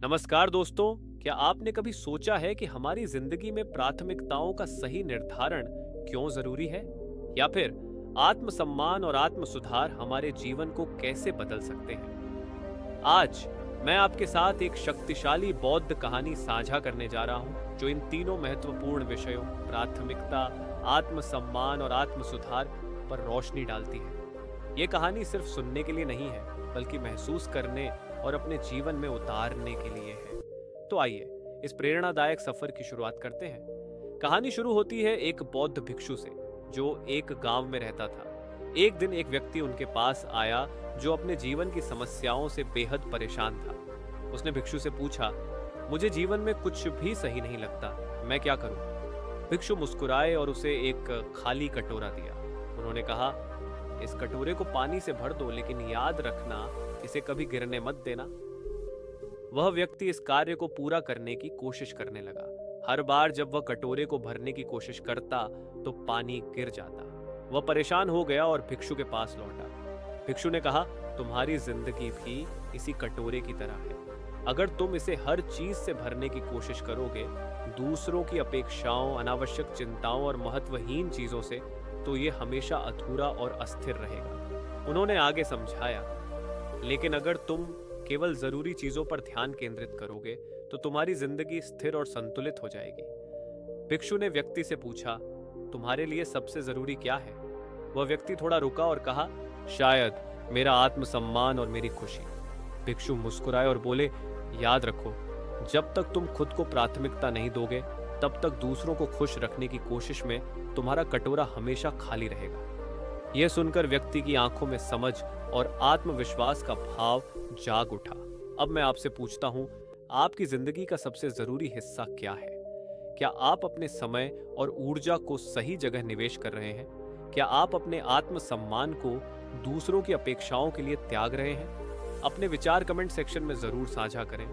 नमस्कार दोस्तों। क्या आपने कभी सोचा है कि हमारी जिंदगी में प्राथमिकताओं का सही निर्धारण क्यों जरूरी है? या फिर आत्मसम्मान और आत्म सुधार हमारे जीवन को कैसे बदल सकते हैं? आज मैं आपके साथ एक शक्तिशाली बौद्ध कहानी साझा करने जा रहा हूं, जो इन तीनों महत्वपूर्ण विषयों प्राथमिकता, आत्मसम्मान और आत्म सुधार पर रोशनी डालती है। ये कहानी सिर्फ सुनने के लिए नहीं है, बल्कि महसूस करने और अपने जीवन में उतारने के लिए है। तो आइए इस प्रेरणादायक सफर की शुरुआत करते हैं। कहानी शुरू होती है एक बौद्ध भिक्षु से, जो एक गांव में रहता था। एक दिन एक व्यक्ति उनके पास आया जो अपने जीवन की समस्याओं से बेहद परेशान था। उसने भिक्षु से पूछा, मुझे जीवन में कुछ भी सही नहीं लगता, मैं क्या करूं? भिक्षु मुस्कुराए और उसे एक खाली कटोरा दिया। उन्होंने कहा, इस कटोरे को पानी से भर दो, लेकिन याद रखना, इसे कभी गिरने मत देना। वह व्यक्ति इस कार्य को पूरा करने की कोशिश करने लगा। हर बार जब वह कटोरे को भरने की कोशिश करता तो पानी गिर जाता। वह परेशान हो गया और भिक्षु के पास लौटा। भिक्षु ने कहा, तुम्हारी जिंदगी भी इसी कटोरे की तरह है। अगर तुम इसे हर चीज से भरने की कोशिश करोगे, दूसरों की अपेक्षाओं, अनावश्यक चिंताओं और महत्वहीन चीजों से, तो ये हमेशा अधूरा और अस्थिर रहेगा। उन्होंने आगे समझाया, लेकिन अगर तुम केवल जरूरी चीजों पर ध्यान केंद्रित करोगे तो तुम्हारी जिंदगी स्थिर और संतुलित हो जाएगी। भिक्षु ने व्यक्ति से पूछा, तुम्हारे लिए सबसे जरूरी क्या है? वह व्यक्ति थोड़ा रुका और कहा, शायद मेरा आत्मसम्मान और मेरी खुशी। भिक्षु मुस्कुराए और बोले, याद रखो, जब तक तुम खुद को प्राथमिकता नहीं दोगे, तब तक दूसरों को खुश रखने की कोशिश में तुम्हारा कटोरा हमेशा खाली रहेगा। यह सुनकर व्यक्ति की आंखों में समझ और आत्मविश्वास का भाव जाग उठा। अब मैं आपसे पूछता हूं, आपकी जिंदगी का सबसे जरूरी हिस्सा क्या है? क्या आप अपने समय और ऊर्जा को सही जगह निवेश कर रहे हैं? क्या आप अपने आत्मसम्मान को दूसरों की अपेक्षाओं के लिए त्याग रहे हैं? अपने विचार कमेंट सेक्शन में जरूर साझा करें।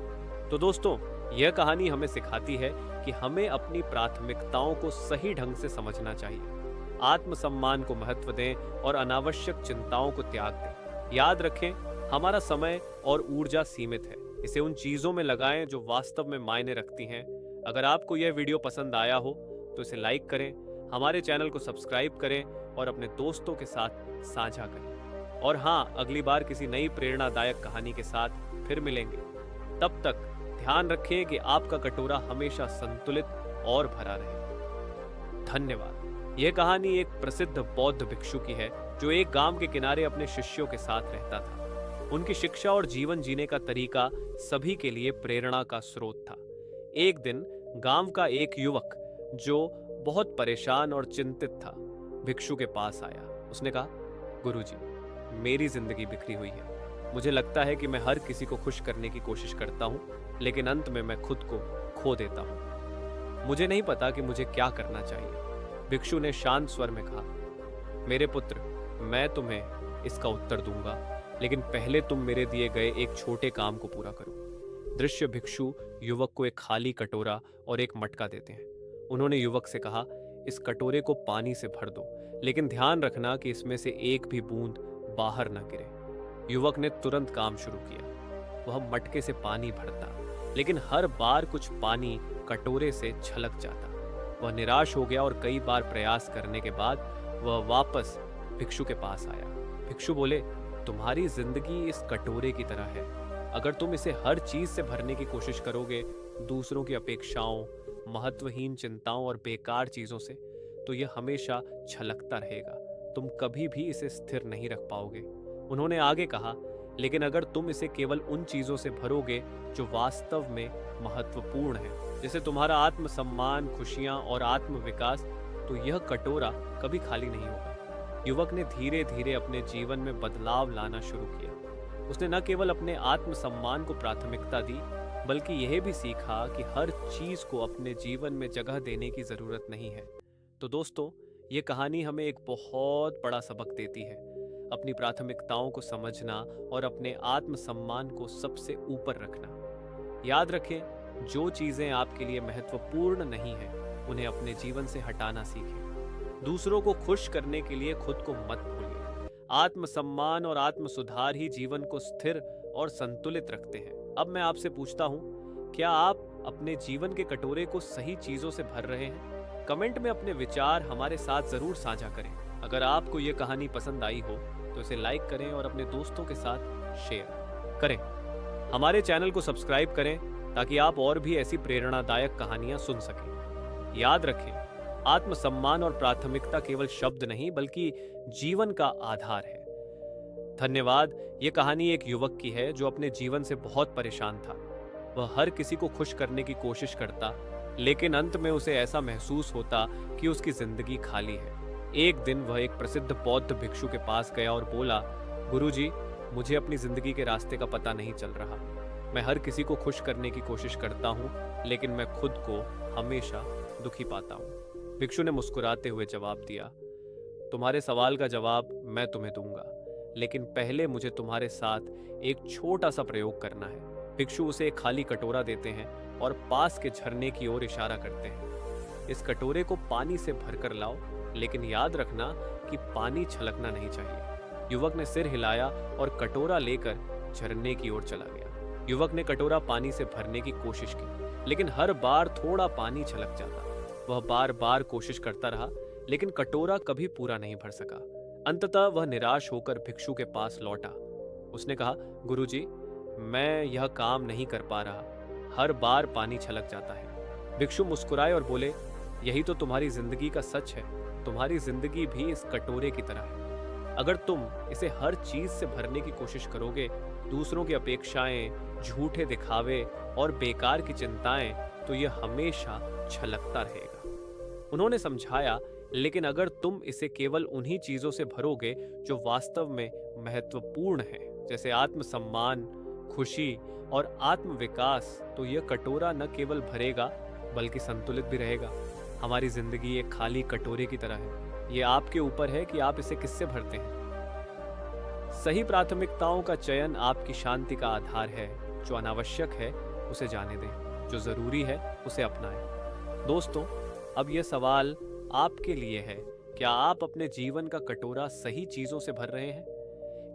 तो दोस्तों, यह कहानी हमें सिखाती है कि हमें अपनी प्राथमिकताओं को सही ढंग से समझना चाहिए। आत्मसम्मान को महत्व दें और अनावश्यक चिंताओं को त्याग दें। याद रखें, हमारा समय और ऊर्जा सीमित है। इसे उन चीजों में लगाएं जो वास्तव में मायने रखती हैं। अगर आपको यह वीडियो पसंद आया हो तो इसे लाइक करें, हमारे चैनल को सब्सक्राइब करें और अपने दोस्तों के साथ साझा करें। और हाँ, अगली बार किसी नई प्रेरणादायक कहानी के साथ फिर मिलेंगे। तब तक ध्यान रखें कि आपका कटोरा हमेशा संतुलित और भरा रहे। धन्यवाद। यह कहानी एक प्रसिद्ध बौद्ध भिक्षु की है, जो एक गांव के किनारे अपने शिष्यों के साथ रहता था। उनकी शिक्षा और जीवन जीने का तरीका सभी के लिए प्रेरणा का स्रोत था। एक दिन गांव का एक युवक, जो बहुत परेशान और चिंतित था, भिक्षु के पास आया। उसने कहा, गुरुजी, मेरी जिंदगी बिखरी हुई है। मुझे लगता है कि मैं हर किसी को खुश करने की कोशिश करता हूँ, लेकिन अंत में मैं खुद को खो देता हूँ। मुझे नहीं पता कि मुझे क्या करना चाहिए। भिक्षु ने शांत स्वर में कहा, मेरे पुत्र, मैं तुम्हें इसका उत्तर दूंगा, लेकिन पहले तुम मेरे दिए गए एक छोटे काम को पूरा करो। दृश्य भिक्षु युवक को एक खाली कटोरा और एक मटका देते हैं। उन्होंने युवक से कहा, इस कटोरे को पानी से भर दो, लेकिन ध्यान रखना कि इसमें से एक भी बूंद बाहर न गिरे। युवक ने तुरंत काम शुरू किया। वह मटके से पानी भरता, लेकिन हर बार कुछ पानी कटोरे से छलक जाता। वह निराश हो गया और कई बार प्रयास करने के बाद वह वापस भिक्षु के पास आया। भिक्षु बोले, तुम्हारी जिंदगी इस कटोरे की तरह है। अगर तुम इसे हर चीज से भरने की कोशिश करोगे, दूसरों की अपेक्षाओं, महत्वहीन चिंताओं और बेकार चीजों से, तो यह हमेशा छलकता रहेगा। तुम कभी भी इसे स्थिर नहीं रख पाओगे। उन्होंने आगे कहा, लेकिन अगर तुम इसे केवल उन चीजों से भरोगे जो वास्तव में महत्वपूर्ण है, जैसे तुम्हारा आत्मसम्मान, खुशियां और आत्मविकास, तो यह कटोरा कभी खाली नहीं होगा। युवक ने धीरे धीरे अपने जीवन में बदलाव लाना शुरू किया। उसने न केवल अपने आत्मसम्मान को प्राथमिकता दी, बल्कि यह भी सीखा कि हर चीज को अपने जीवन में जगह देने की जरूरत नहीं है। तो दोस्तों, ये कहानी हमें एक बहुत बड़ा सबक देती है। अपनी प्राथमिकताओं को समझना और अपने आत्मसम्मान को सबसे ऊपर रखना। याद रखें, जो चीजें आपके लिए महत्वपूर्ण नहीं हैं, उन्हें अपने जीवन से हटाना सीखें। दूसरों को खुश करने के लिए खुद को मत भूलिए। आत्मसम्मान और आत्म सुधार ही जीवन को स्थिर और संतुलित रखते हैं। अब मैं आपसे पूछता हूँ, क्या आप अपने जीवन के कटोरे को सही चीजों से भर रहे हैं? कमेंट में अपने विचार हमारे साथ जरूर साझा करें। अगर आपको ये कहानी पसंद आई हो तो इसे लाइक करें और अपने दोस्तों के साथ शेयर करें। हमारे चैनल को सब्सक्राइब करें ताकि आप और भी ऐसी प्रेरणादायक कहानियां सुन सकें। याद रखें, आत्मसम्मान और प्राथमिकता केवल शब्द नहीं बल्कि जीवन का आधार है। धन्यवाद। ये कहानी एक युवक की है जो अपने जीवन से बहुत परेशान था। वह हर किसी को खुश करने की कोशिश करता, लेकिन अंत में उसे ऐसा महसूस होता कि उसकी जिंदगी खाली है। एक दिन वह एक प्रसिद्ध बौद्ध भिक्षु के पास गया और बोला, गुरुजी, मुझे अपनी जिंदगी के रास्ते का पता नहीं चल रहा। मैं हर किसी को खुश करने की कोशिश करता हूँ, लेकिन मैं खुद को हमेशा दुखी पाता हूँ। भिक्षु ने मुस्कुराते हुए जवाब दिया, तुम्हारे सवाल का जवाब मैं तुम्हें दूंगा, लेकिन पहले मुझे तुम्हारे साथ एक छोटा सा प्रयोग करना है। भिक्षु उसे एक खाली कटोरा देते हैं और पास के झरने की ओर इशारा करते हैं। इस कटोरे को पानी से भरकर लाओ, लेकिन याद रखना कि पानी छलकना नहीं चाहिए। युवक ने सिर हिलाया और कटोरा लेकर झरने की ओर चला गया। युवक ने कटोरा पानी से भरने की कोशिश की, लेकिन हर बार थोड़ा पानी छलक जाता। वह बार बार कोशिश करता रहा, लेकिन कटोरा कभी पूरा नहीं भर सका। अंततः वह निराश होकर भिक्षु के पास लौटा। उसने कहा, गुरुजी, मैं यह काम नहीं कर पा रहा, हर बार पानी छलक जाता है। भिक्षु मुस्कुराए और बोले, यही तो तुम्हारी जिंदगी का सच है। तुम्हारी जिंदगी भी इस कटोरे की तरह है। अगर तुम इसे हर चीज से भरने की कोशिश करोगे, दूसरों की अपेक्षाएं, झूठे दिखावे और बेकार की चिंताएं, तो यह हमेशा छलकता रहेगा। उन्होंने समझाया, लेकिन अगर तुम इसे केवल उन्हीं चीजों से भरोगे जो वास्तव में महत्वपूर्ण है, जैसे आत्मसम्मान, खुशी और आत्मविकास, तो यह कटोरा न केवल भरेगा बल्कि संतुलित भी रहेगा। हमारी जिंदगी एक खाली कटोरे की तरह है। यह आपके ऊपर है कि आप इसे किससे भरते हैं। सही प्राथमिकताओं का चयन आपकी शांति का आधार है। जो अनावश्यक है उसे जाने दें, जो जरूरी है उसे अपनाएं। दोस्तों, अब यह सवाल आपके लिए है, क्या आप अपने जीवन का कटोरा सही चीजों से भर रहे हैं?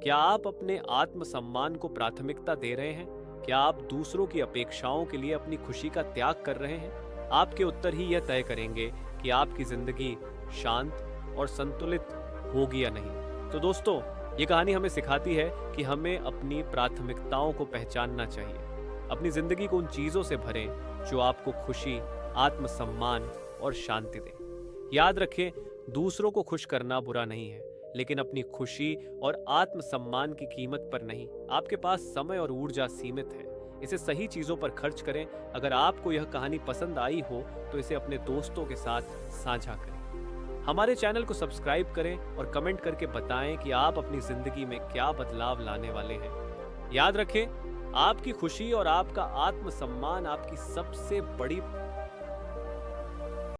क्या आप अपने आत्मसम्मान को प्राथमिकता दे रहे हैं? क्या आप दूसरों की अपेक्षाओं के लिए अपनी खुशी का त्याग कर रहे हैं? आपके उत्तर ही यह तय करेंगे कि आपकी जिंदगी शांत और संतुलित होगी या नहीं। तो दोस्तों, ये कहानी हमें सिखाती है कि हमें अपनी प्राथमिकताओं को पहचानना चाहिए। अपनी जिंदगी को उन चीजों से भरें जो आपको खुशी, आत्मसम्मान और शांति दें। याद रखें, दूसरों को खुश करना बुरा नहीं है, लेकिन अपनी खुशी और आत्मसम्मान की कीमत पर नहीं। आपके पास समय और ऊर्जा सीमित है, इसे सही चीजों पर खर्च करें। अगर आपको यह कहानी पसंद आई हो तो इसे अपने दोस्तों के साथ साझा करें। हमारे चैनल को सब्सक्राइब करें और कमेंट करके बताएं कि आप अपनी जिंदगी में क्या बदलाव लाने वाले हैं। याद रखें, आपकी खुशी और आपका आत्मसम्मान आपकी सबसे बड़ी